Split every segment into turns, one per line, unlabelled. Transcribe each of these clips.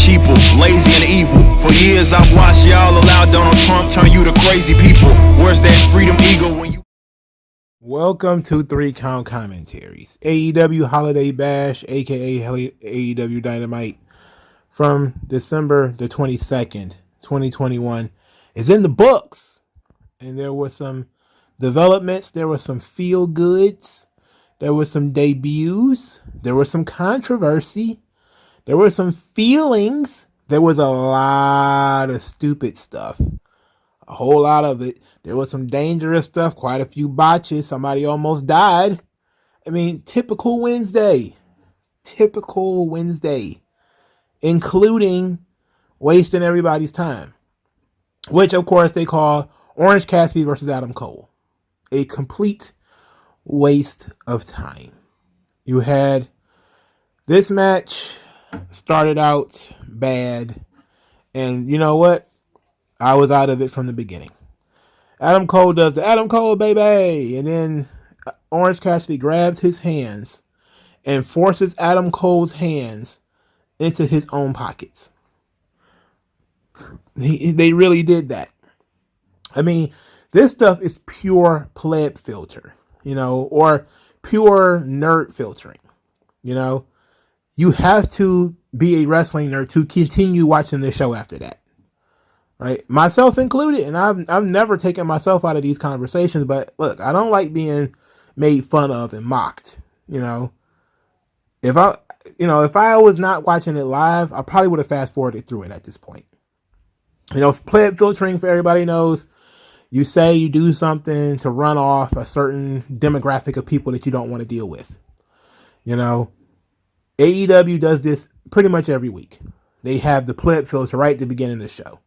sheeple, lazy and evil. For years I've watched y'all allow Donald Trump turn you to crazy people. Where's that freedom eagle when you...
Welcome to 3 Count Commentaries. AEW Holiday Bash, aka AEW Dynamite, from December the 22nd, 2021, is in the books. And there were some developments, there were some feel-goods, there were some debuts, there was some controversy, there were some feelings, there was a lot of stupid stuff. A whole lot of it. There was some dangerous stuff, quite a few botches. Somebody almost died. I mean, typical Wednesday. Typical Wednesday. Including wasting everybody's time. Which, of course, they call Orange Cassidy versus Adam Cole. A complete waste of time. You had this match started out bad. And you know what? I was out of it from the beginning. Adam Cole does the Adam Cole, baby. And then Orange Cassidy grabs his hands and forces Adam Cole's hands into his own pockets. They really did that. I mean, this stuff is pure pleb filter, or pure nerd filtering. You have to be a wrestling nerd to continue watching this show after that. Right, myself included, and I've never taken myself out of these conversations. But look, I don't like being made fun of and mocked. If I was not watching it live, I probably would have fast forwarded through it at this point. Pleb filtering, for everybody knows, you say you do something to run off a certain demographic of people that you don't want to deal with. AEW does this pretty much every week. They have the pleb filter right at the beginning of the show.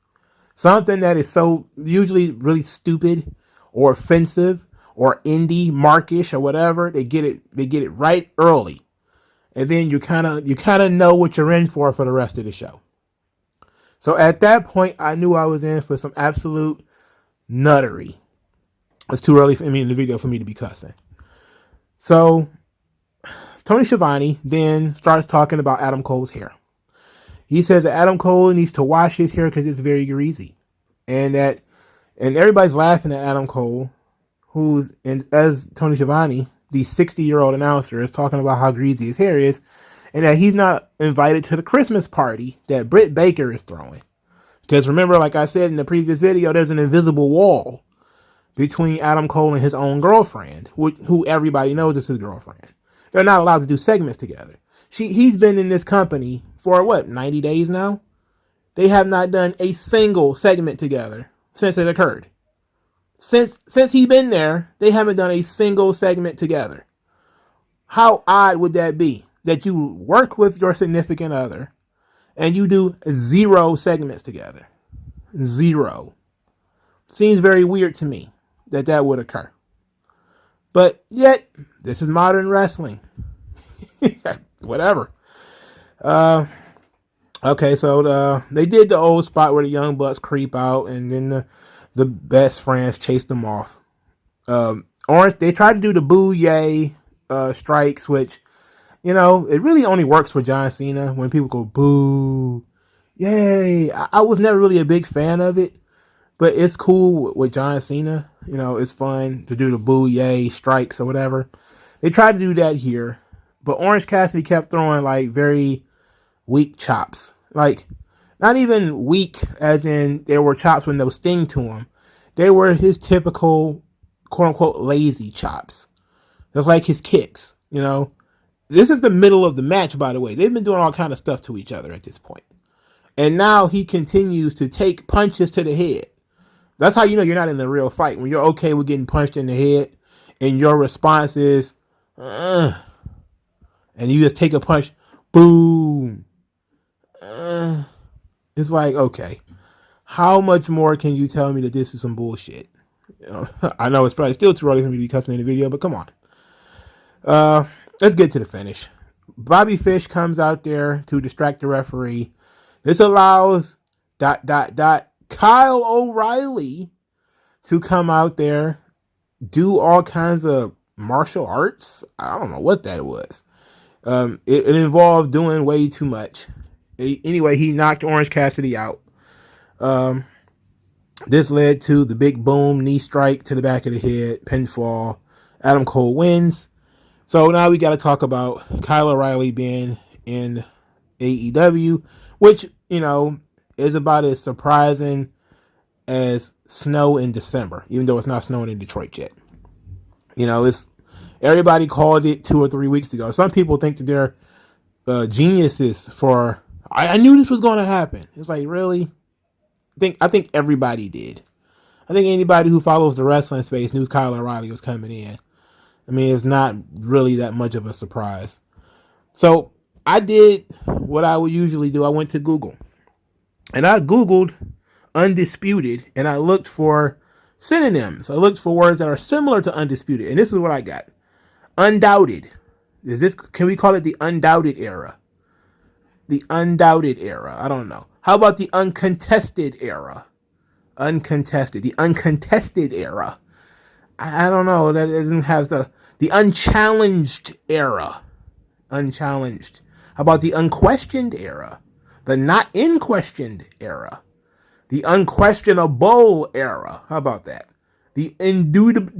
Something that is so usually really stupid or offensive or indie, markish or whatever, they get it right early. And then you kind of know what you're in for the rest of the show. So at that point, I knew I was in for some absolute nuttery. It's too early in the video for me to be cussing. So Tony Schiavone then starts talking about Adam Cole's hair. He says that Adam Cole needs to wash his hair because it's very greasy. And everybody's laughing at Adam Cole, as Tony Schiavone, the 60-year-old announcer, is talking about how greasy his hair is, and that he's not invited to the Christmas party that Britt Baker is throwing. Because remember, like I said in the previous video, there's an invisible wall between Adam Cole and his own girlfriend, who everybody knows is his girlfriend. They're not allowed to do segments together. He's been in this company for 90 days now? They have not done a single segment together since it occurred. Since he's been there, they haven't done a single segment together. How odd would that be? That you work with your significant other and you do 0 segments together. 0. Seems very weird to me that would occur. But yet, this is modern wrestling. Whatever. Okay, so they did the old spot where the Young Bucks creep out, and then the best friends chase them off. Orange, they tried to do the boo yay strikes, which, it really only works for John Cena when people go boo yay. I was never really a big fan of it, but it's cool with John Cena. It's fun to do the boo yay strikes or whatever. They tried to do that here. But Orange Cassidy kept throwing very weak chops. Not even weak as in there were chops with no sting to them. They were his typical quote unquote lazy chops. Just like his kicks, This is the middle of the match, by the way. They've been doing all kind of stuff to each other at this point. And now he continues to take punches to the head. That's how you know you're not in a real fight. When you're okay with getting punched in the head and your response is, and you just take a punch, boom. It's like, okay, how much more can you tell me that this is some bullshit? I know it's probably still too early for me to be cussing in the video, but come on. Let's get to the finish. Bobby Fish comes out there to distract the referee. This allows ... Kyle O'Reilly to come out there, do all kinds of martial arts. I don't know what that was. It involved doing way too much. Anyway, he knocked Orange Cassidy out. This led to the big boom, knee strike to the back of the head, pinfall. Adam Cole wins. So now we got to talk about Kyle O'Reilly being in AEW, which, is about as surprising as snow in December, even though it's not snowing in Detroit yet. It's everybody called it 2 or 3 weeks ago. Some people think that they're geniuses for. I knew this was going to happen. It's like, really? I think everybody did. I think anybody who follows the wrestling space knew Kyle O'Reilly was coming in. I mean, it's not really that much of a surprise. So I did what I would usually do. I went to Google. And I Googled undisputed. And I looked for synonyms. I looked for words that are similar to undisputed. And this is what I got. Undoubted. Can we call it the undoubted era? The undoubted era. I don't know. How about the uncontested era? Uncontested. The uncontested era. I don't know. That doesn't have the unchallenged era. Unchallenged. How about the unquestioned era? The not in questioned era. The unquestionable era. How about that? The indubitable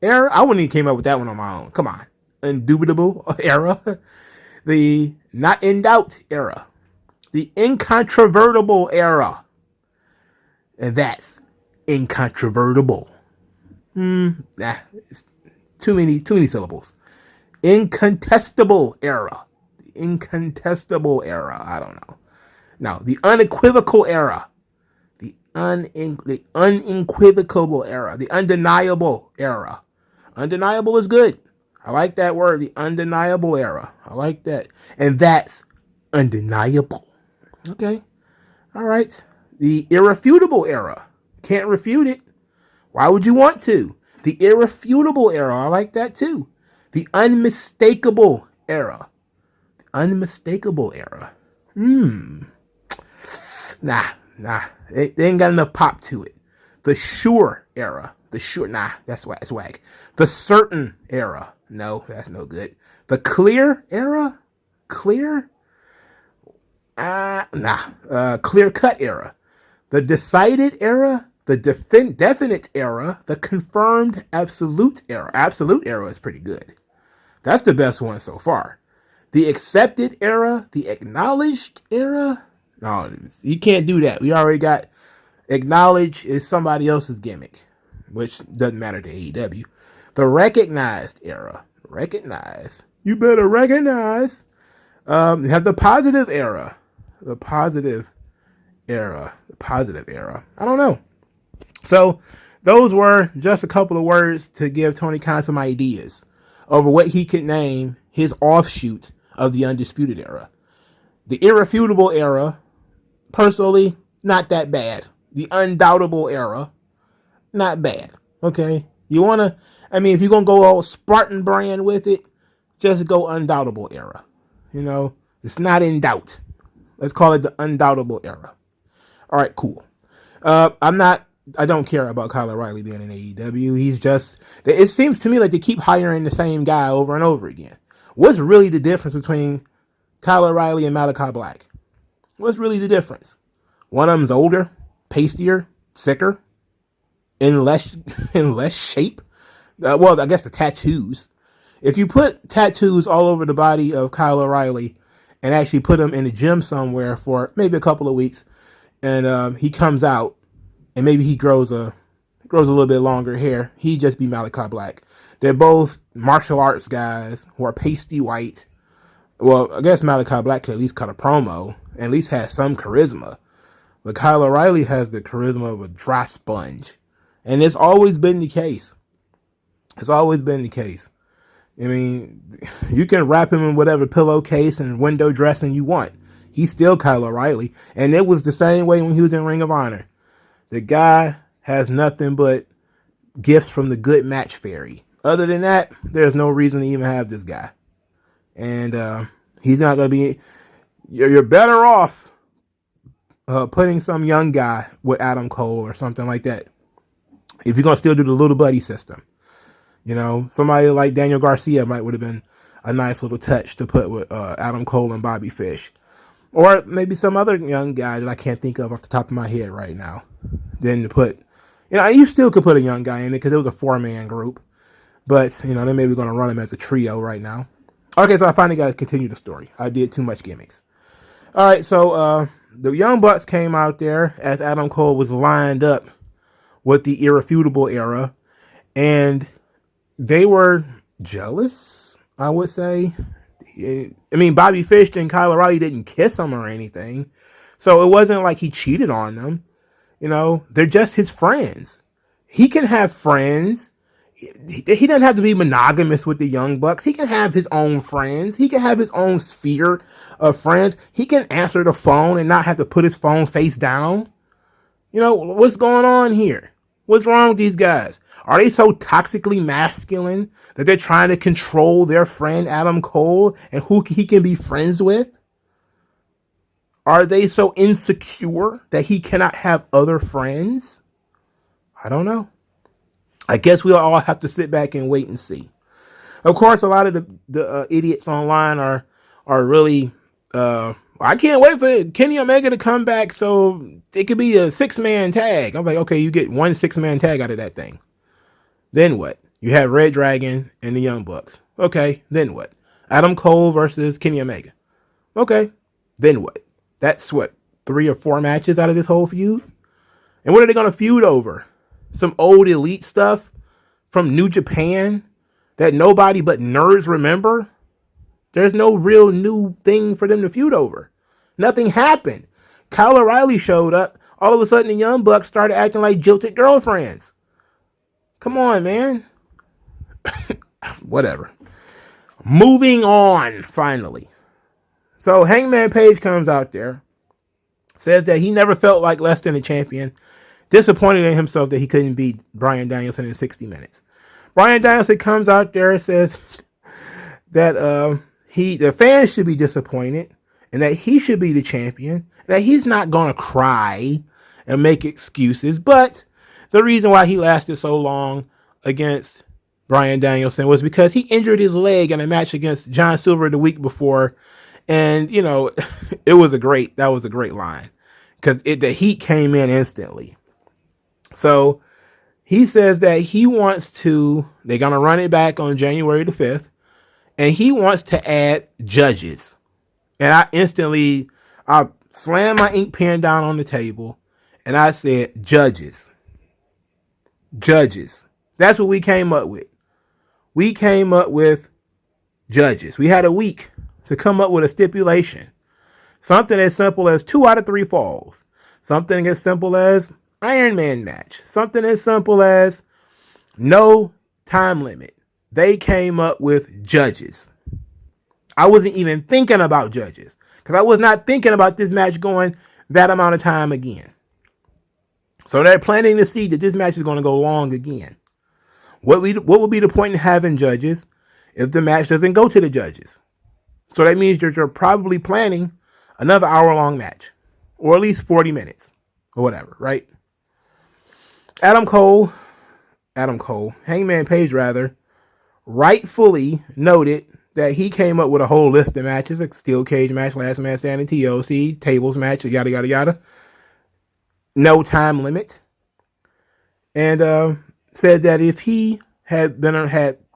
era. I wouldn't even came up with that one on my own. Come on. Indubitable era. The not in doubt era. The incontrovertible era. And that's incontrovertible. It's too many syllables. Incontestable era. The incontestable era. I don't know. Now, the unequivocal era. The unequivocal era. The undeniable era. Undeniable is good. I like that word. The undeniable era. I like that. And that's undeniable. Okay. All right. The irrefutable era. Can't refute it. Why would you want to? The irrefutable era. I like that too. The unmistakable era. The unmistakable era. Nah. They ain't got enough pop to it. The sure era. The sure. Nah, that's wag. The certain era. No, that's no good. The clear era. Clear? Clear cut era. The decided era. The definite era, the confirmed absolute era. Absolute era is pretty good. That's the best one so far. The accepted era, the acknowledged era. No, you can't do that. We already got acknowledge is somebody else's gimmick, which doesn't matter to AEW. The recognized era. Recognize. You better recognize. You have the positive era. The positive era. The positive era. I don't know. So those were just a couple of words to give Tony Khan some ideas over what he could name his offshoot of the undisputed era. The irrefutable era, personally, not that bad. The undoubtable era, not bad. Okay? If you're going to go all Spartan brand with it, just go undoubtable era. It's not in doubt. Let's call it the undoubtable era. All right, cool. I don't care about Kyle O'Reilly being in AEW. It seems to me like they keep hiring the same guy over and over again. What's really the difference between Kyle O'Reilly and Malachi Black? What's really the difference? One of them's older, pastier, sicker, in less shape. Well, I guess the tattoos. If you put tattoos all over the body of Kyle O'Reilly and actually put him in a gym somewhere for maybe a couple of weeks, and he comes out, and maybe he grows a little bit longer hair, he'd just be Malachi Black. They're both martial arts guys who are pasty white. Well, I guess Malachi Black could at least cut a promo, and at least has some charisma. But Kyle O'Reilly has the charisma of a dry sponge. And it's always been the case. It's always been the case. I mean, you can wrap him in whatever pillowcase and window dressing you want. He's still Kyle O'Reilly. And it was the same way when he was in Ring of Honor. The guy has nothing but gifts from the good match fairy. Other than that, there's no reason to even have this guy. And he's not going to be... You're better off putting some young guy with Adam Cole or something like that. If you're going to still do the little buddy system. Somebody like Daniel Garcia would have been a nice little touch to put with Adam Cole and Bobby Fish. Or maybe some other young guy that I can't think of off the top of my head right now. Then to put, you still could put a young guy in it because it was a 4-man group. But, they may be going to run him as a trio right now. Okay, so I finally got to continue the story. I did too much gimmicks. All right, so the Young Bucks came out there as Adam Cole was lined up with the Irrefutable Era. And they were jealous, I would say. I mean, Bobby Fish and Kyle O'Reilly didn't kiss him or anything. So it wasn't like he cheated on them. They're just his friends. He can have friends. He doesn't have to be monogamous with the Young Bucks. He can have his own friends. He can have his own sphere of friends. He can answer the phone and not have to put his phone face down. What's going on here? What's wrong with these guys? Are they so toxically masculine that they're trying to control their friend Adam Cole and who he can be friends with? Are they so insecure that he cannot have other friends? I don't know. I guess we'll all have to sit back and wait and see. Of course, a lot of the idiots online are really... I can't wait for Kenny Omega to come back so it could be a 6-man tag. I'm like, okay, you get one 6-man tag out of that thing. Then what? You have Red Dragon and the Young Bucks. Okay, then what? Adam Cole versus Kenny Omega. Okay, then what? That's what, 3 or 4 matches out of this whole feud? And what are they going to feud over? Some old elite stuff from New Japan that nobody but nerds remember? There's no real new thing for them to feud over. Nothing happened. Kyle O'Reilly showed up. All of a sudden, the Young Bucks started acting like jilted girlfriends. Come on, man. Whatever. Moving on, finally. So Hangman Page comes out there, says that he never felt like less than a champion, disappointed in himself that he couldn't beat Bryan Danielson in 60 minutes. Bryan Danielson comes out there and says that the fans should be disappointed and that he should be the champion, that he's not going to cry and make excuses, but the reason why he lasted so long against Bryan Danielson was because he injured his leg in a match against John Silver the week before. And, that was a great line because the heat came in instantly. So he says that they're going to run it back on January the 5th and he wants to add judges. And I slammed my ink pen down on the table and I said, judges. That's what we came up with. We came up with judges. We had a week to come up with a stipulation. Something as simple as 2 out of 3 falls. Something as simple as Iron Man match. Something as simple as no time limit. They came up with judges. I wasn't even thinking about judges because I was not thinking about this match going that amount of time again. So they're planning to see that this match is going to go long again. What would be the point in having judges if the match doesn't go to the judges? So that means you're probably planning another hour-long match, or at least 40 minutes, or whatever, right? Hangman Page rightfully noted that he came up with a whole list of matches, like steel cage match, last man standing, TLC, tables match, yada, yada, yada. No time limit. And said that if he had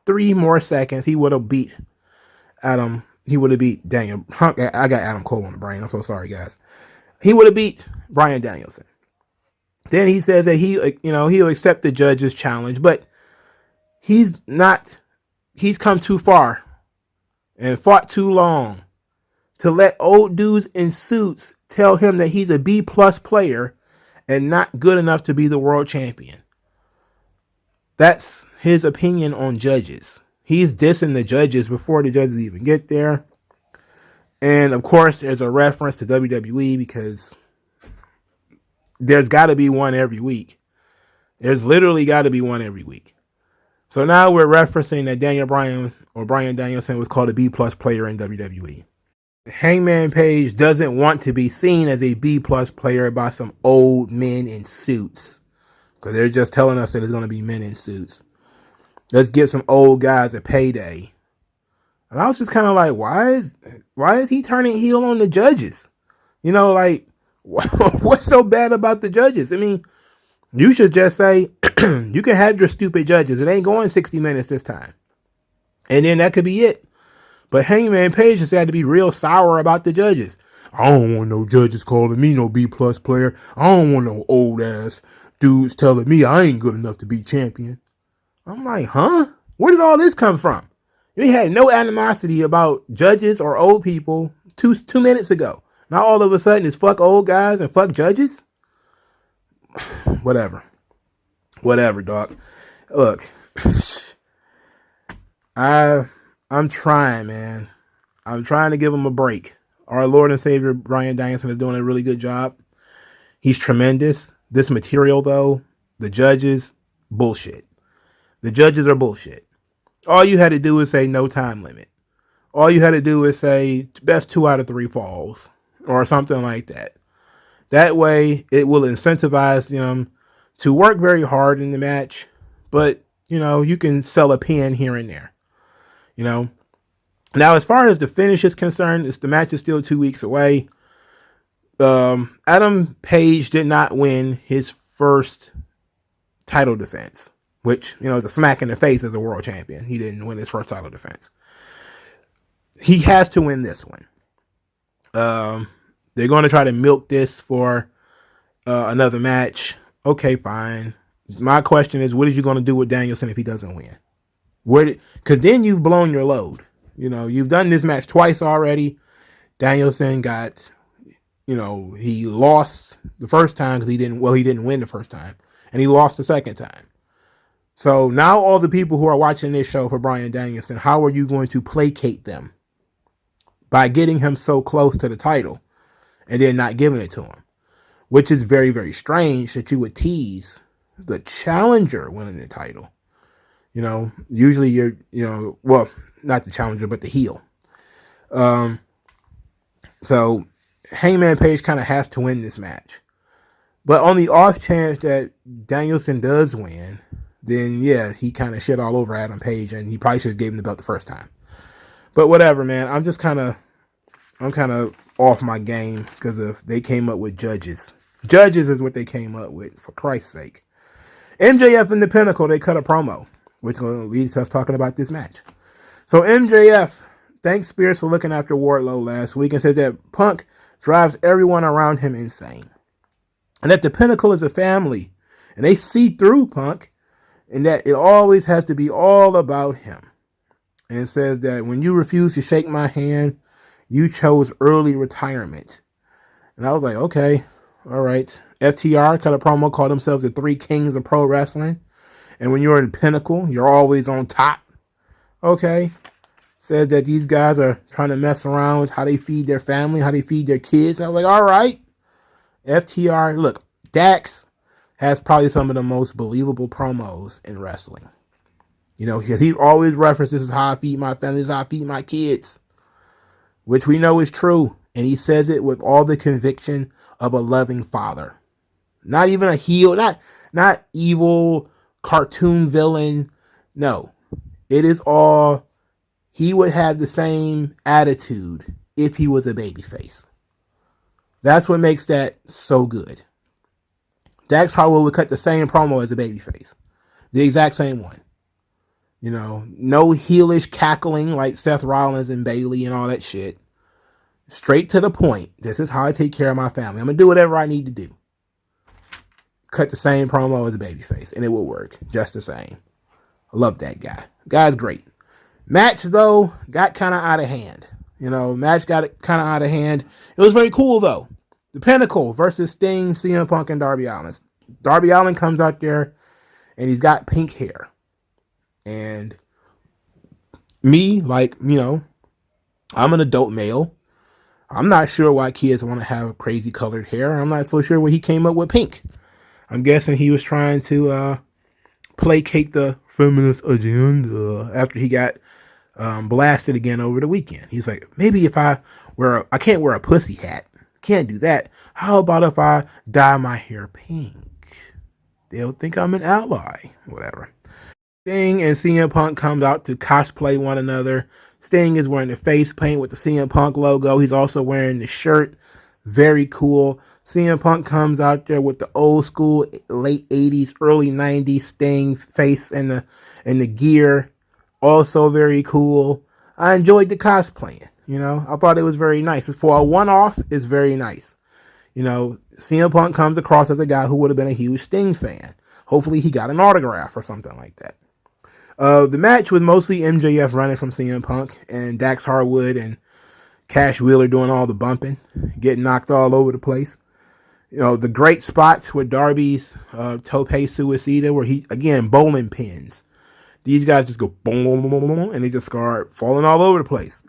3 more seconds, he would have beat Adam. He would have beat Daniel. I got Adam Cole on the brain. I'm so sorry, guys. He would have beat Bryan Danielson. Then he says that he'll accept the judge's challenge, but he's come too far and fought too long to let old dudes in suits tell him that he's a B+ player and not good enough to be the world champion. That's his opinion on judges. He's dissing the judges before the judges even get there. And of course, there's a reference to WWE because there's got to be one every week. There's literally got to be one every week. So now we're referencing that Bryan Danielson was called a B+ player in WWE. Hangman Page doesn't want to be seen as a B+ player by some old men in suits. Because they're just telling us that it's going to be men in suits. Let's give some old guys a payday. And I was just kind of like, why is he turning heel on the judges? You know, like, what's so bad about the judges? I mean, you should just say, you can have your stupid judges. It ain't going 60 minutes this time. And then that could be it. But Hangman Page just had to be real sour about the judges. I don't want no judges calling me no B plus player. I don't want no old ass dudes telling me I ain't good enough to be champion. I'm like, huh? Where did all this come from? You had no animosity about judges or old people two minutes ago. Now all of a sudden it's fuck old guys and fuck judges? Whatever, dog. Look, I'm trying, man. I'm trying to give him a break. Our Lord and Savior Bryan Danielson is doing a really good job. He's tremendous. This material, though, the judges, bullshit. The judges are bullshit. All you had to do is say no time limit. All you had to do is say best 2 out of 3 falls or something like that. That way, it will incentivize them to work very hard in the match. But, you can sell a pin here and there. Now, as far as the finish is concerned, the match is still 2 weeks away. Adam Page did not win his first title defense, which, is a smack in the face as a world champion. He didn't win his first title defense. He has to win this one. They're going to try to milk this for another match. Okay, fine. My question is, what are you going to do with Danielson if he doesn't win? Because then you've blown your load. You've done this match twice already. Danielson got, he lost the first time because he didn't win the first time. And he lost the second time. So now all the people who are watching this show for Bryan Danielson, how are you going to placate them? By getting him so close to the title and then not giving it to him. Which is very, very strange that you would tease the challenger winning the title. Usually you're, well, not the challenger, but the heel. So Hangman Page kind of has to win this match. But on the off chance that Danielson does win, then yeah, he kind of shit all over Adam Page and he probably should have gave him the belt the first time. But whatever, man. I'm kind of off my game because they came up with judges. Judges is what they came up with, for Christ's sake. MJF and the Pinnacle, they cut a promo, which is going to lead to us talking about this match. So MJF thanks Spears for looking after Wardlow last week and said that Punk drives everyone around him insane. And that the Pinnacle is a family. And they see through Punk and that it always has to be all about him. And it says that when you refuse to shake my hand, you chose early retirement. And I was like, okay, all right. FTR cut a promo, called themselves the Three Kings of Pro Wrestling. And when you're in Pinnacle, you're always on top. Okay. Said that these guys are trying to mess around with how they feed their family, how they feed their kids. I was like, all right. FTR, look, Dax has probably some of the most believable promos in wrestling. Because he always references, this is how I feed my family, this is how I feed my kids. Which we know is true. And he says it with all the conviction of a loving father. Not even a heel, not evil cartoon villain. No. It is all, he would have the same attitude if he was a babyface. That's what makes that so good. Dax Harwood would cut the same promo as a babyface. The exact same one. No heelish cackling like Seth Rollins and Bayley and all that shit. Straight to the point. This is how I take care of my family. I'm going to do whatever I need to do. Cut the same promo as a babyface, and it will work just the same. I love that guy. Guy's great. Match, though, got kind of out of hand. Match got kind of out of hand. It was very cool, though. The Pinnacle versus Sting, CM Punk, and Darby Allin. Darby Allin comes out there, and he's got pink hair. And me, I'm an adult male. I'm not sure why kids want to have crazy colored hair. I'm not so sure where he came up with pink. I'm guessing he was trying to placate the feminist agenda after he got blasted again over the weekend. He's like, maybe if I can't wear a pussy hat. Can't do that. How about if I dye my hair pink? They'll think I'm an ally. Whatever. Sting and CM Punk comes out to cosplay one another. Sting is wearing the face paint with the CM Punk logo. He's also wearing the shirt Very cool. CM Punk comes out there with the old school late 80s, early 90s Sting face and the gear. Also very cool. I enjoyed the cosplaying. I thought it was very nice. For a one-off, it's very nice. CM Punk comes across as a guy who would have been a huge Sting fan. Hopefully he got an autograph or something like that. The match was mostly MJF running from CM Punk and Dax Harwood and Cash Wheeler doing all the bumping, getting knocked all over the place. The great spots with Darby's tope suicida, where he, again, bowling pins. These guys just go boom, boom, boom, boom, boom, and they just start falling all over the place.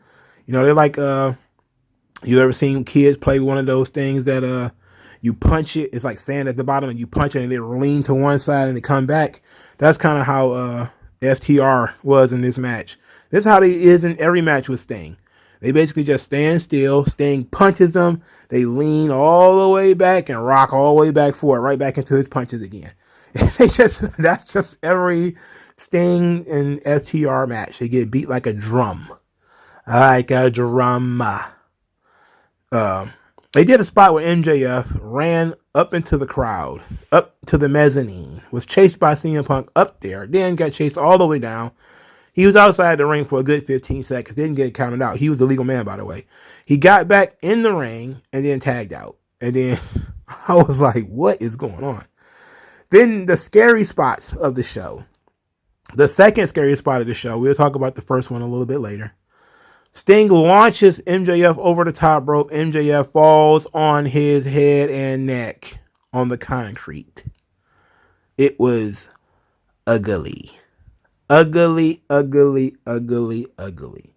They're like, you ever seen kids play one of those things that you punch it, it's like sand at the bottom, and you punch it and it lean to one side and it come back? That's kind of how FTR was in this match. This is how it is in every match with Sting. They basically just stand still. Sting punches them. They lean all the way back and rock all the way back forward, right back into his punches again. That's just every Sting and FTR match. They get beat like a drum. Like a drum. They did a spot where MJF ran up into the crowd, up to the mezzanine, was chased by CM Punk up there, then got chased all the way down. He was outside the ring for a good 15 seconds. Didn't get counted out. He was the legal man, by the way. He got back in the ring and then tagged out. And then I was like, what is going on? Then the scary spots of the show. The second scary spot of the show, we'll talk about the first one a little bit later. Sting launches MJF over the top rope. MJF falls on his head and neck on the concrete. It was ugly. Ugly, ugly, ugly, ugly.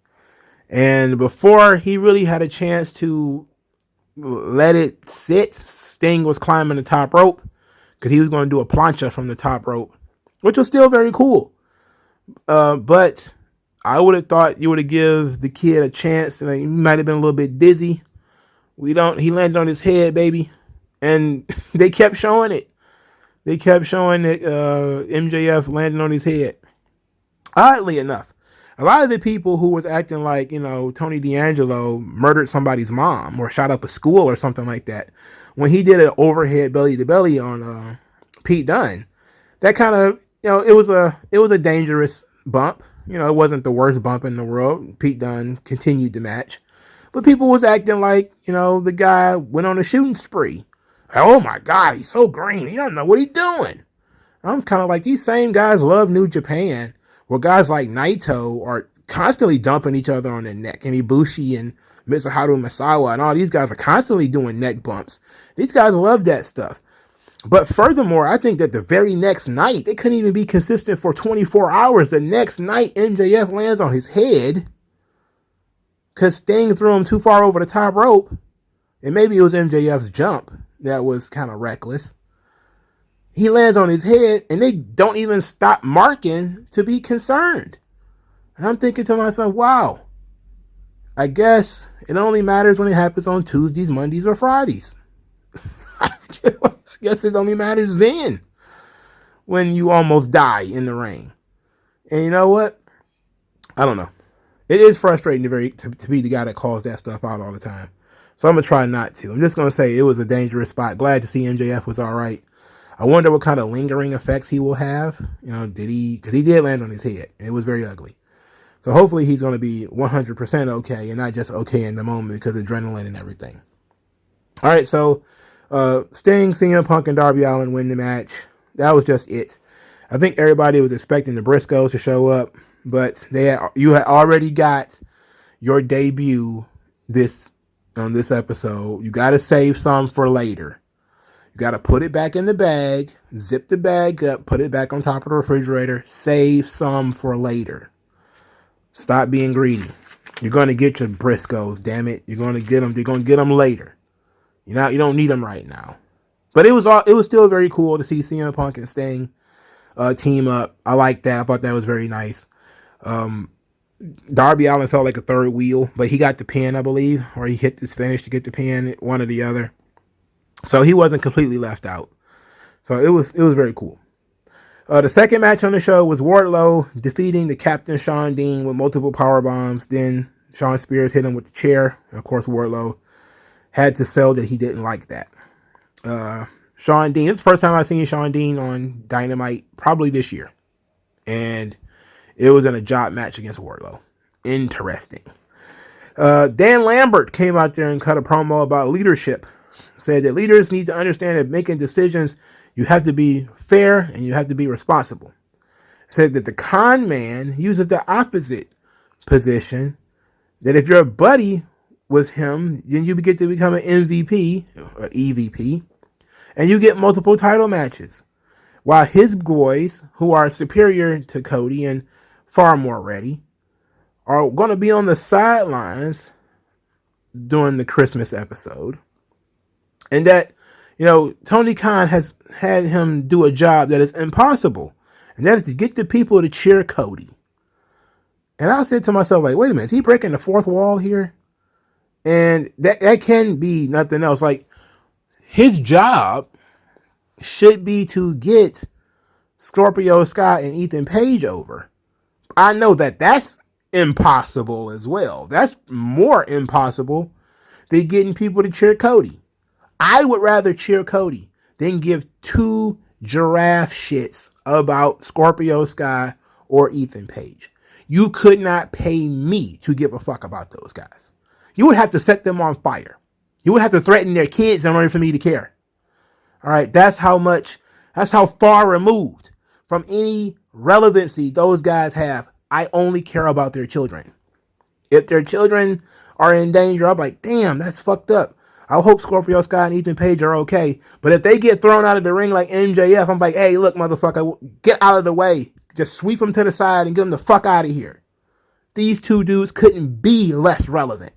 And before he really had a chance to let it sit, Sting was climbing the top rope because he was going to do a plancha from the top rope, which was still very cool. But I would have thought you would have given the kid a chance, and he might have been a little bit dizzy. He landed on his head, baby. And they kept showing it. They kept showing that MJF landing on his head. Oddly enough, a lot of the people who was acting like, Tony D'Angelo murdered somebody's mom or shot up a school or something like that, when he did an overhead belly to belly on Pete Dunne, that kind of, it was a dangerous bump. It wasn't the worst bump in the world. Pete Dunne continued the match, but people was acting like, the guy went on a shooting spree. Oh my God, he's so green. He don't know what he's doing. I'm kind of like, these same guys love New Japan, where guys like Naito are constantly dumping each other on their neck, and Ibushi and Mitsuharu Misawa and all these guys are constantly doing neck bumps. These guys love that stuff. But furthermore, I think that the very next night, they couldn't even be consistent for 24 hours. The next night, MJF lands on his head because Sting threw him too far over the top rope. And maybe it was MJF's jump that was kind of reckless. He lands on his head, and they don't even stop marking to be concerned. And I'm thinking to myself, wow, I guess it only matters when it happens on Tuesdays, Mondays, or Fridays. I guess it only matters then when you almost die in the ring. And you know what? I don't know. It is frustrating to be the guy that calls that stuff out all the time. So I'm going to try not to. I'm just going to say it was a dangerous spot. Glad to see MJF was all right. I wonder what kind of lingering effects he will have. Because he did land on his head, and it was very ugly. So hopefully he's going to be 100% okay, and not just okay in the moment because of adrenaline and everything. All right, so Sting, CM Punk, and Darby Allin win the match. That was just it. I think everybody was expecting the Briscoes to show up, but you had already got your debut on this episode. You got to save some for later. You got to put it back in the bag, zip the bag up, put it back on top of the refrigerator, save some for later. Stop being greedy. You're going to get your Briscoes, damn it. You're going to get them. You're going to get them later. You don't need them right now. But it was still very cool to see CM Punk and Sting team up. I like that. I thought that was very nice. Darby Allin felt like a third wheel, but he got the pin, I believe, or he hit this finish to get the pin, one or the other. So he wasn't completely left out. So it was very cool. The second match on the show was Wardlow defeating the Captain Shawn Dean with multiple power bombs. Then Shawn Spears hit him with the chair. And of course, Wardlow had to sell that he didn't like that. Sean Dean, it's the first time I've seen Sean Dean on Dynamite probably this year. And it was in a job match against Wardlow. Interesting. Dan Lambert came out there and cut a promo about leadership. Said that leaders need to understand that making decisions, you have to be fair and you have to be responsible. Said that the con man uses the opposite position, that if you're a buddy with him, then you get to become an MVP or EVP, and you get multiple title matches. While his boys, who are superior to Cody and far more ready, are going to be on the sidelines during the Christmas episode. And that, Tony Khan has had him do a job that is impossible. And that is to get the people to cheer Cody. And I said to myself, like, wait a minute, is he breaking the fourth wall here? And that can be nothing else. Like, his job should be to get Scorpio Sky and Ethan Page over. I know that that's impossible as well. That's more impossible than getting people to cheer Cody. I would rather cheer Cody than give two giraffe shits about Scorpio Sky or Ethan Page. You could not pay me to give a fuck about those guys. You would have to set them on fire. You would have to threaten their kids in order for me to care. All right, that's how far removed from any relevancy those guys have. I only care about their children. If their children are in danger, I'm like, damn, that's fucked up. I hope Scorpio Sky and Ethan Page are okay. But if they get thrown out of the ring like MJF, I'm like, hey, look, motherfucker, get out of the way. Just sweep them to the side and get them the fuck out of here. These two dudes couldn't be less relevant.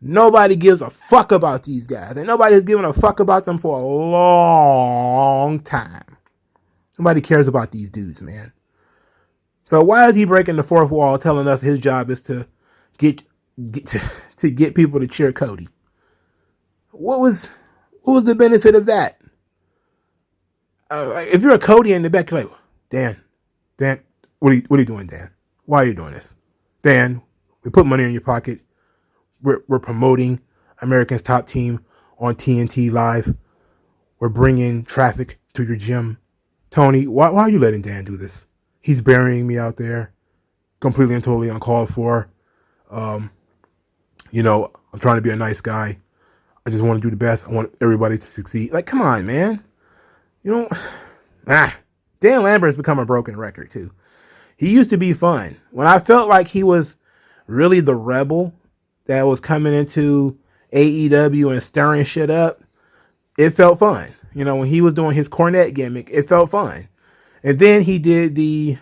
Nobody gives a fuck about these guys. And nobody has given a fuck about them for a long time. Nobody cares about these dudes, man. So why is he breaking the fourth wall telling us his job is to get people to cheer Cody? What was the benefit of that? If you're a Cody in the back, you're like, Dan, what are you doing, Dan? Why are you doing this? Dan, we put money in your pocket. We're promoting America's Top Team on TNT Live. We're bringing traffic to your gym. Tony, why are you letting Dan do this? He's burying me out there, completely and totally uncalled for. I'm trying to be a nice guy. I just want to do the best. I want everybody to succeed. Like, come on, man. Dan Lambert has become a broken record, too. He used to be fun. When I felt like he was really the rebel that was coming into AEW and stirring shit up, it felt fun. When he was doing his cornet gimmick, it felt fun. And then he did he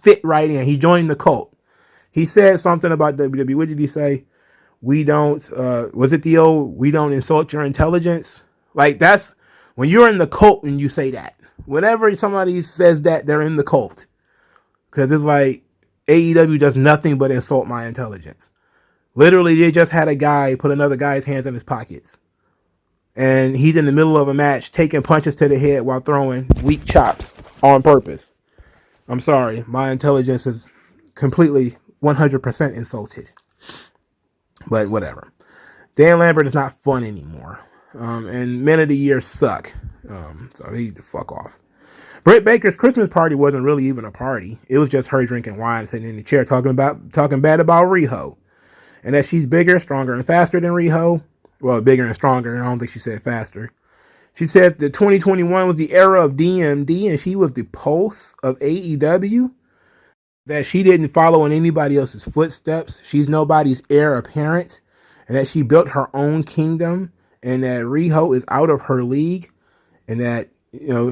fit right in. He joined the cult. He said something about WWE. What did he say? We don't, was it the old, we don't insult your intelligence? Like, that's, when you're in the cult and you say that. Whenever somebody says that, they're in the cult. Because it's like, AEW does nothing but insult my intelligence. Literally, they just had a guy put another guy's hands in his pockets. And he's in the middle of a match taking punches to the head while throwing weak chops on purpose. I'm sorry. My intelligence is completely 100% insulted. But whatever. Dan Lambert is not fun anymore. And Men of the Year suck. So he need to fuck off. Britt Baker's Christmas party wasn't really even a party. It was just her drinking wine and sitting in the chair talking bad about Riho. And that she's bigger, stronger, and faster than Riho. Well, bigger and stronger. I don't think she said faster. She says that 2021 was the era of DMD and she was the pulse of AEW. That she didn't follow in anybody else's footsteps. She's nobody's heir apparent. And that she built her own kingdom. And that Riho is out of her league. And that,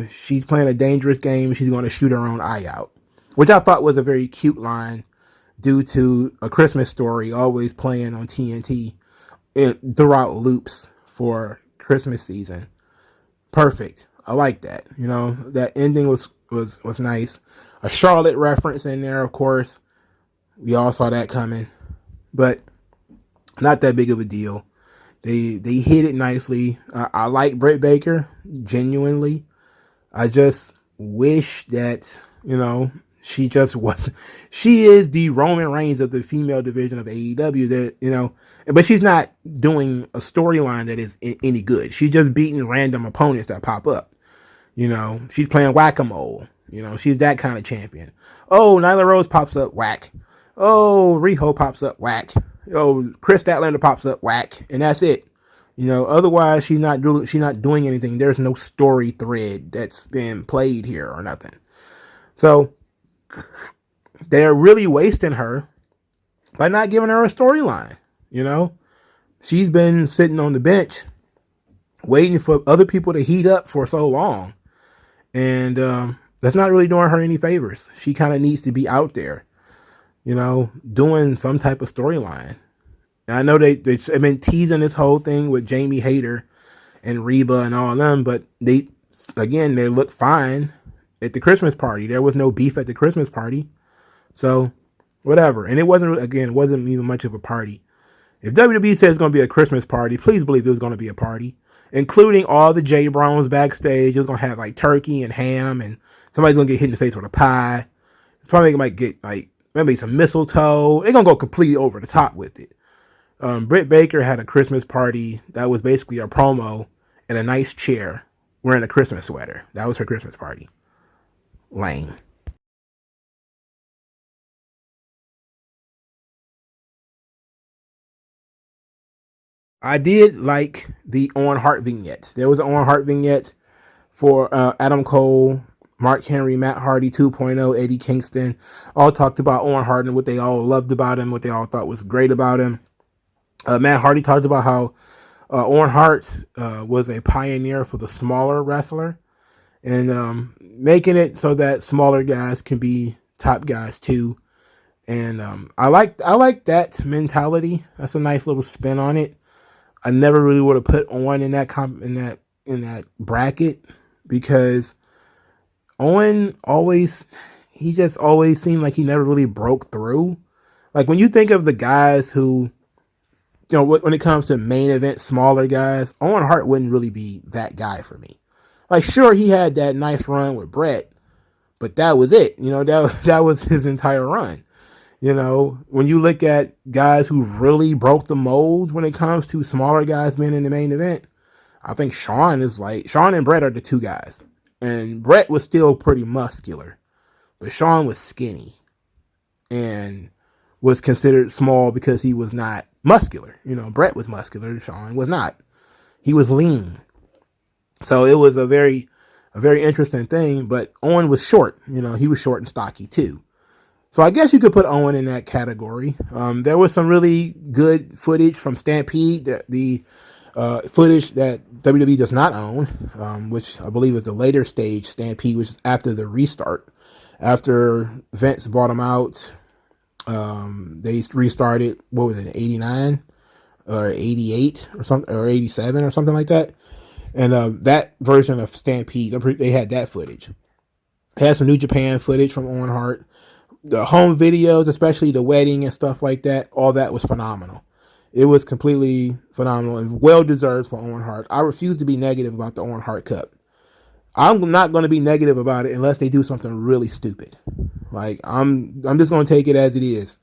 she's playing a dangerous game. She's going to shoot her own eye out. Which I thought was a very cute line. Due to A Christmas Story always playing on TNT. Throughout loops for Christmas season. Perfect. I like that. That ending was nice. A Charlotte reference in there, of course. We all saw that coming. But not that big of a deal. They hit it nicely. I like Britt Baker, genuinely. I just wish that, She just was. She is the Roman Reigns of the female division of AEW. That but she's not doing a storyline that is any good. She's just beating random opponents that pop up. She's playing whack-a-mole. She's that kind of champion. Oh, Nyla Rose pops up, whack. Oh, Riho pops up, whack. Oh, Chris Statlander pops up, whack, and that's it. Otherwise she's not doing anything. There's no story thread that's been played here or nothing. So they're really wasting her by not giving her a storyline. She's been sitting on the bench waiting for other people to heat up for so long. And that's not really doing her any favors. She kind of needs to be out there, doing some type of storyline. And I know they've been teasing this whole thing with Jamie Hayter and Reba and all of them, but they look fine at the Christmas party. There was no beef at the Christmas party. So whatever. And it wasn't even much of a party. If WWE says it's going to be a Christmas party, please believe it was going to be a party, including all the J Browns backstage. It was going to have like turkey and ham, and somebody's going to get hit in the face with a pie. It's probably might get like maybe some mistletoe. They're going to go completely over the top with it. Britt Baker had a Christmas party that was basically a promo in a nice chair wearing a Christmas sweater. That was her Christmas party. Lame. I did like the Owen Hart vignette. There was an Owen Hart vignette for Adam Cole, Mark Henry, Matt Hardy 2.0, Eddie Kingston. All talked about Owen Hart and what they all loved about him, what they all thought was great about him. Matt Hardy talked about how Owen Hart was a pioneer for the smaller wrestler and making it so that smaller guys can be top guys too. And I like that mentality. That's a nice little spin on it. I never really would have put Owen in that bracket because Owen just always seemed like he never really broke through. Like when you think of the guys who, when it comes to main event smaller guys, Owen Hart wouldn't really be that guy for me. Like sure he had that nice run with Brett, but that was it. That was his entire run. When you look at guys who really broke the mold when it comes to smaller guys being in the main event, I think Shawn and Brett are the two guys. And Brett was still pretty muscular, but Shawn was skinny and was considered small because he was not muscular. Brett was muscular, Shawn was not. He was lean. So it was a very interesting thing, but Owen was short. He was short and stocky too. So I guess you could put Owen in that category. There was some really good footage from Stampede, the footage that WWE does not own, which I believe is the later stage Stampede, which is after the restart. After Vince bought them out, they restarted, what was it, 89 or 88 or something, or 87 or something like that. And that version of Stampede, they had that footage. They had some New Japan footage from Owen Hart. The home videos, especially the wedding and stuff like that, all that was phenomenal. It was completely phenomenal and well-deserved for Owen Hart. I refuse to be negative about the Owen Hart Cup. I'm not going to be negative about it unless they do something really stupid. Like, I'm just going to take it as it is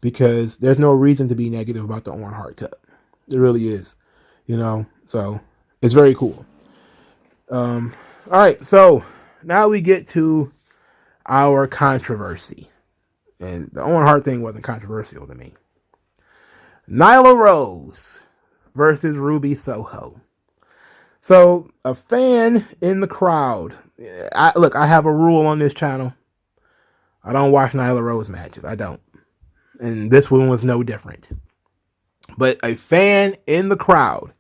because there's no reason to be negative about the Owen Hart Cup. It really is, so it's very cool. All right, so now we get to our controversy. And the Owen Hart thing wasn't controversial to me. Nyla Rose versus Ruby Soho. So a fan in the crowd. I have a rule on this channel. I don't watch Nyla Rose matches. I don't. And this one was no different. But a fan in the crowd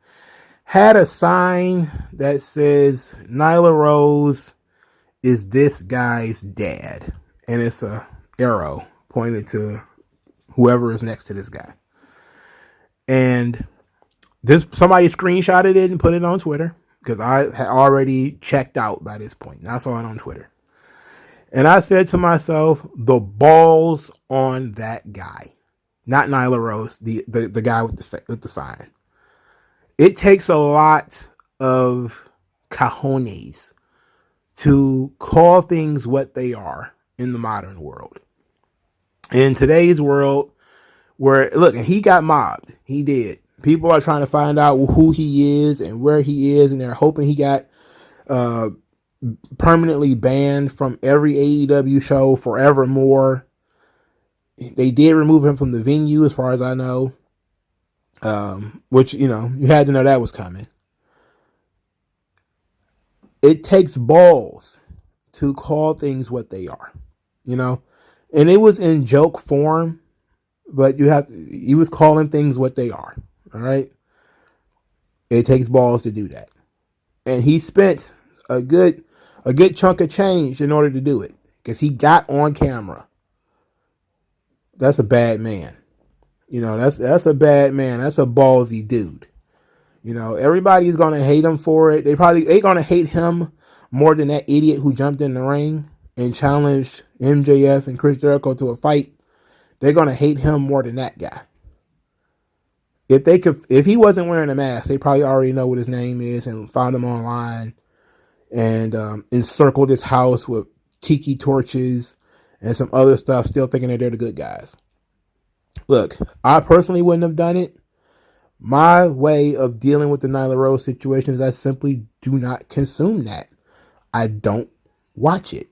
had a sign that says Nyla Rose is this guy's dad. And it's a arrow pointed to whoever is next to this guy. And somebody screenshotted it and put it on Twitter because I had already checked out by this point. And I saw it on Twitter. And I said to myself, the balls on that guy. Not Nyla Rose, the guy with the sign. It takes a lot of cojones to call things what they are in the modern world. In today's world, where, look, and he got mobbed. He did. People are trying to find out who he is and where he is, and they're hoping he got permanently banned from every AEW show forevermore. They did remove him from the venue, as far as I know, which, you had to know that was coming. It takes balls to call things what they are, and it was in joke form, but he was calling things what they are. All right. It takes balls to do that. And he spent a good chunk of change in order to do it, because he got on camera. That's a bad man. That's a bad man. That's a ballsy dude. Everybody's going to hate him for it. They're going to hate him more than that idiot who jumped in the ring and challenged MJF and Chris Jericho to a fight. They're going to hate him more than that guy. If he wasn't wearing a mask, they probably already know what his name is and found him online and encircled his house with tiki torches and some other stuff, still thinking that they're the good guys. Look, I personally wouldn't have done it. My way of dealing with the Nyla Rose situation is I simply do not consume that. I don't watch it.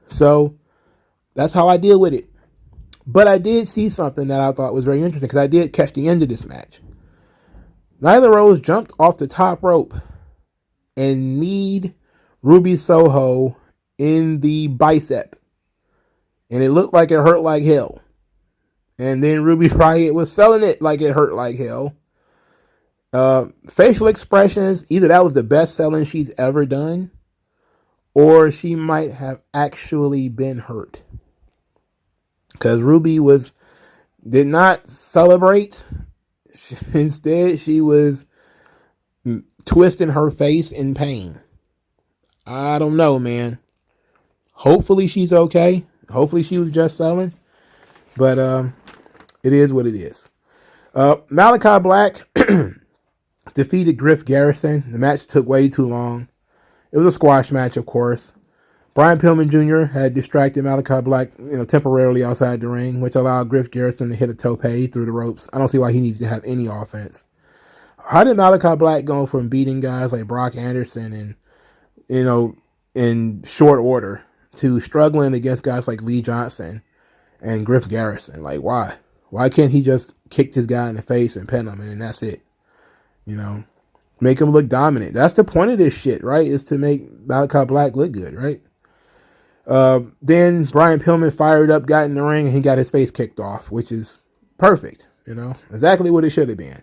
So that's how I deal with it. But I did see something that I thought was very interesting, because I did catch the end of this match. Nyla Rose jumped off the top rope and kneed Ruby Soho in the bicep. And it looked like it hurt like hell. And then Ruby Riott was selling it like it hurt like hell. Facial expressions, either that was the best selling she's ever done, or she might have actually been hurt. Because Ruby did not celebrate. Instead, she was twisting her face in pain. I don't know, man. Hopefully she's okay. Hopefully she was just selling. But it is what it is. Malachi Black defeated Griff Garrison. The match took way too long. It was a squash match, of course. Brian Pillman Jr. had distracted Malachi Black, temporarily outside the ring, which allowed Griff Garrison to hit a tope through the ropes. I don't see why he needs to have any offense. How did Malachi Black go from beating guys like Brock Anderson and, in short order, to struggling against guys like Lee Johnson and Griff Garrison? Like, why? Why can't he just kick this guy in the face and pin him, and then that's it? Make him look dominant. That's the point of this shit, right? Is to make Malachi Black look good, right? Then Brian Pillman fired up, got in the ring, and he got his face kicked off, which is perfect. Exactly what it should have been.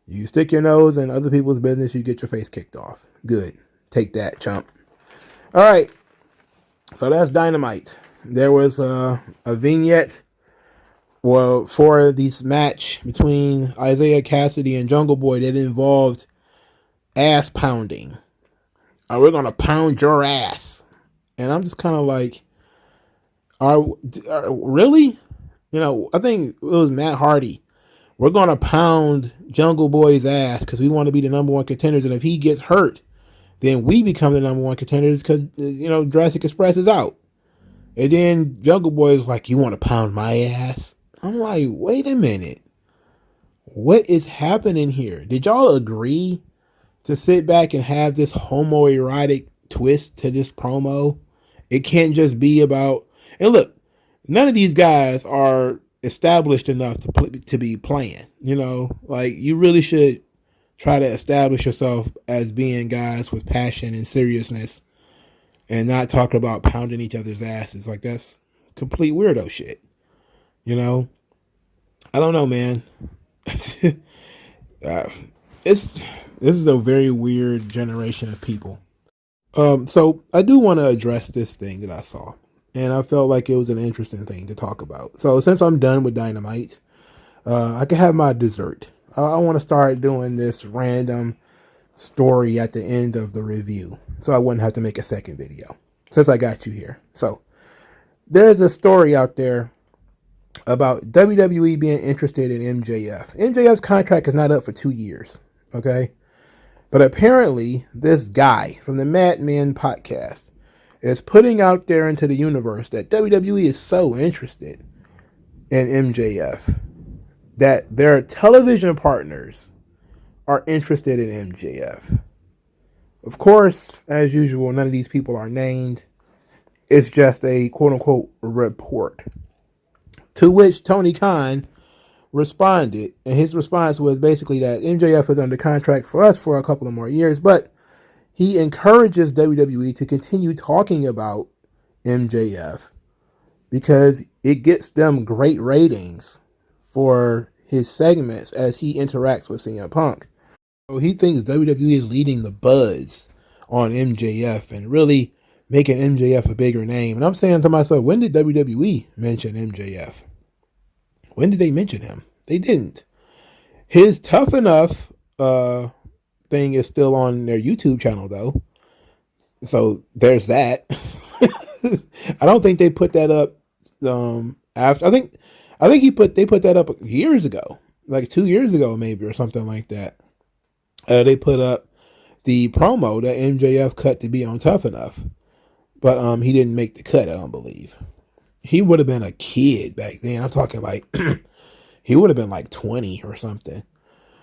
You stick your nose in other people's business, you get your face kicked off. Good. Take that, chump. All right. So that's Dynamite. There was a vignette for this match between Isaiah Cassidy and Jungle Boy that involved ass pounding. We're going to pound your ass. And I'm just kind of like, really? I think it was Matt Hardy. We're going to pound Jungle Boy's ass because we want to be the number one contenders. And if he gets hurt, then we become the number one contenders because, Jurassic Express is out. And then Jungle Boy is like, you want to pound my ass? I'm like, wait a minute. What is happening here? Did y'all agree to sit back and have this homoerotic twist to this promo? It can't just be about... And look, none of these guys are established enough to be playing. You really should try to establish yourself as being guys with passion and seriousness and not talk about pounding each other's asses. Like, that's complete weirdo shit. I don't know, man. This is a very weird generation of people. So I do want to address this thing that I saw, and I felt like it was an interesting thing to talk about. So since I'm done with Dynamite, I can have my dessert. I want to start doing this random story at the end of the review, so I wouldn't have to make a second video since I got you here. So there's a story out there about WWE being interested in MJF. MJF's contract is not up for 2 years, okay? But apparently, this guy from the Mad Men podcast is putting out there into the universe that WWE is so interested in MJF that their television partners are interested in MJF. Of course, as usual, none of these people are named. It's just a quote-unquote report. To which Tony Khan responded, and his response was basically that MJF is under contract for us for a couple of more years, but he encourages WWE to continue talking about MJF because it gets them great ratings for his segments as he interacts with CM Punk. So he thinks WWE is leading the buzz on MJF and really making MJF a bigger name. And I'm saying to myself, when did WWE mention MJF? When did they mention him? They didn't. His Tough Enough thing is still on their YouTube channel though. So there's that. I don't think they put that up after. I think they put that up years ago, like 2 years ago maybe or something like that. They put up the promo that MJF cut to be on Tough Enough, but he didn't make the cut. I don't believe. He would have been a kid back then. I'm talking like he would have been like 20 or something.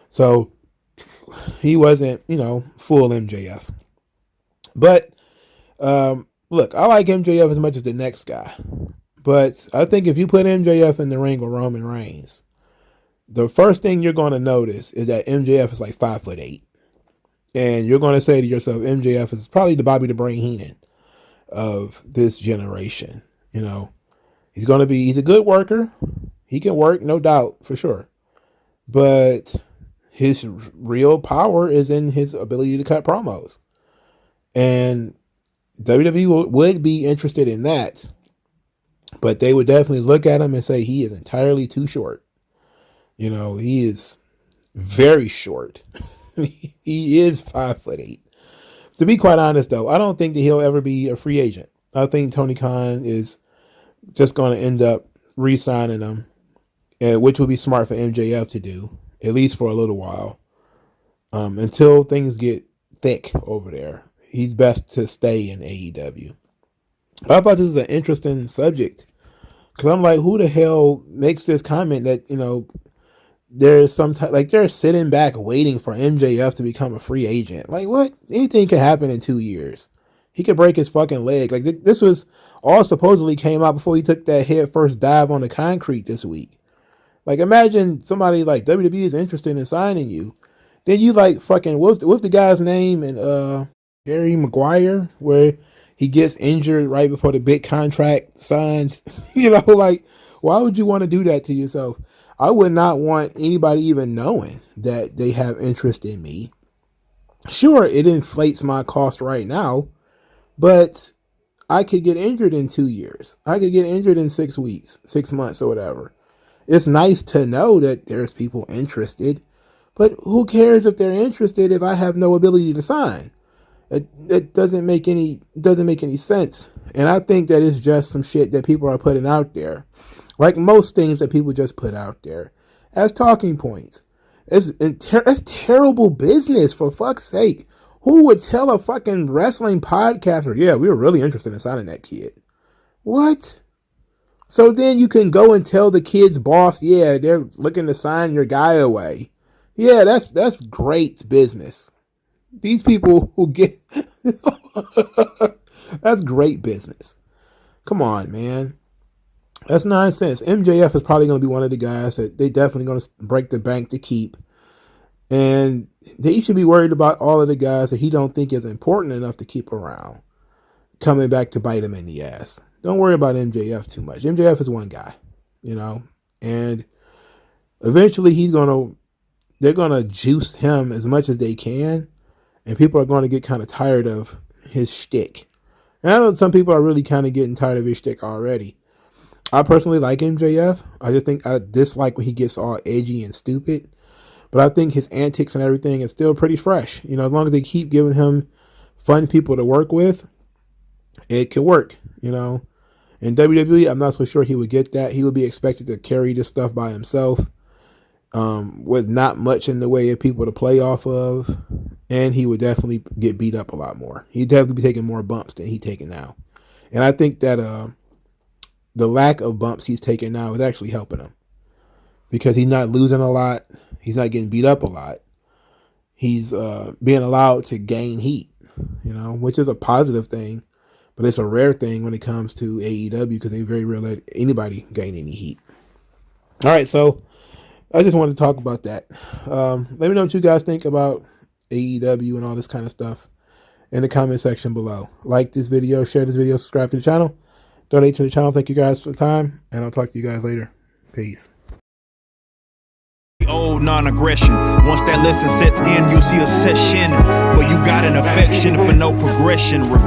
So he wasn't, full MJF. But look, I like MJF as much as the next guy. But I think if you put MJF in the ring with Roman Reigns, the first thing you're going to notice is that MJF is like 5'8". And you're going to say to yourself, MJF is probably the Bobby the Brain Heenan of this generation. He's a good worker. He can work, no doubt, for sure. But his real power is in his ability to cut promos. And WWE would be interested in that. But they would definitely look at him and say he is entirely too short. He is very short. He is 5'8". To be quite honest, though, I don't think that he'll ever be a free agent. I think Tony Khan is just going to end up re-signing him, which would be smart for MJF to do, at least for a little while, until things get thick over there. He's best to stay in AEW. But I thought this was an interesting subject because I'm like, who the hell makes this comment that there's some type, like they're sitting back waiting for MJF to become a free agent? Like, what? Anything could happen in 2 years. He could break his fucking leg. Like this was all supposedly came out before he took that head first dive on the concrete this week. Like, imagine somebody like WWE is interested in signing you. Then you like fucking, what's the guy's name in Jerry Maguire, where he gets injured right before the big contract signed? Like, why would you want to do that to yourself? I would not want anybody even knowing that they have interest in me. Sure, it inflates my cost right now, but I could get injured in 2 years. I could get injured in 6 weeks, 6 months or whatever. It's nice to know that there's people interested, but who cares if they're interested if I have no ability to sign? It doesn't make any sense. And I think that it's just some shit that people are putting out there. Like most things that people just put out there as talking points. It's terrible business, for fuck's sake. Who would tell a fucking wrestling podcaster, yeah, we were really interested in signing that kid? What? So then you can go and tell the kid's boss, yeah, they're looking to sign your guy away. Yeah, that's great business. These people who get that's great business. Come on, man. That's nonsense. MJF is probably going to be one of the guys that they definitely going to break the bank to keep. And they should be worried about all of the guys that he don't think is important enough to keep around coming back to bite him in the ass. Don't worry about MJF too much. MJF is one guy, and eventually they're going to juice him as much as they can. And people are going to get kind of tired of his shtick. And I know some people are really kind of getting tired of his shtick already. I personally like MJF. I just think I dislike when he gets all edgy and stupid. But I think his antics and everything is still pretty fresh. As long as they keep giving him fun people to work with, it can work, In WWE, I'm not so sure he would get that. He would be expected to carry this stuff by himself, with not much in the way of people to play off of. And he would definitely get beat up a lot more. He'd definitely be taking more bumps than he's taking now. And I think that the lack of bumps he's taking now is actually helping him because he's not losing a lot. He's not getting beat up a lot. He's being allowed to gain heat, which is a positive thing, but it's a rare thing when it comes to AEW because they very rarely let anybody gain any heat. All right, so I just wanted to talk about that. Let me know what you guys think about AEW and all this kind of stuff in the comment section below. Like this video, share this video, subscribe to the channel, donate to the channel. Thank you guys for the time, and I'll talk to you guys later. Peace.
Old non-aggression. Once that lesson sets in, you'll see a session, but you got an affection for no progression.